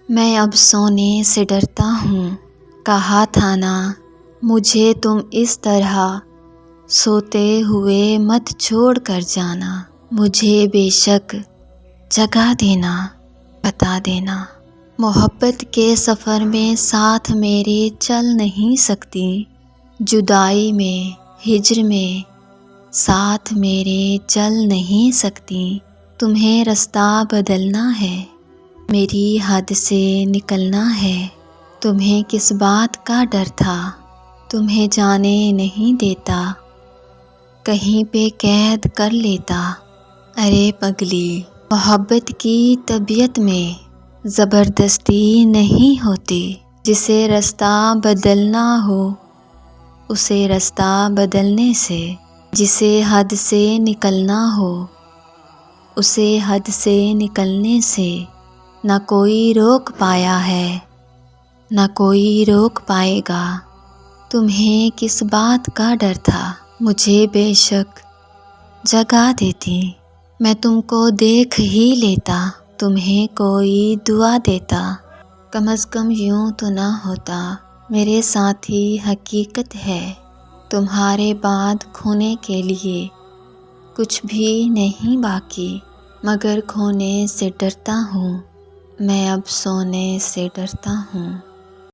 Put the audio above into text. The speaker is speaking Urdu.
میں اب سونے سے ڈرتا ہوں، کہا تھا نا مجھے تم اس طرح سوتے ہوئے مت چھوڑ کر جانا۔ مجھے بے شک جگا دینا، بتا دینا۔ محبت کے سفر میں ساتھ میرے چل نہیں سکتی، جدائی میں ہجر میں ساتھ میرے چل نہیں سکتی۔ تمہیں رستہ بدلنا ہے، میری حد سے نکلنا ہے۔ تمہیں کس بات کا ڈر تھا، تمہیں جانے نہیں دیتا، کہیں پہ قید کر لیتا۔ ارے پگلی، محبت کی طبیعت میں زبردستی نہیں ہوتی۔ جسے رستہ بدلنا ہو اسے رستہ بدلنے سے، جسے حد سے نکلنا ہو اسے حد سے نکلنے سے نہ کوئی روک پایا ہے، نہ کوئی روک پائے گا۔ تمہیں کس بات کا ڈر تھا، مجھے بے شک جگا دیتی۔ میں تم کو دیکھ ہی لیتا، تمہیں کوئی دعا دیتا۔ کم از کم یوں تو نہ ہوتا، میرے ساتھی حقیقت ہے۔ تمہارے بعد کھونے کے لیے کچھ بھی نہیں باقی، مگر کھونے سے ڈرتا ہوں، میں اب سونے سے ڈرتا ہوں۔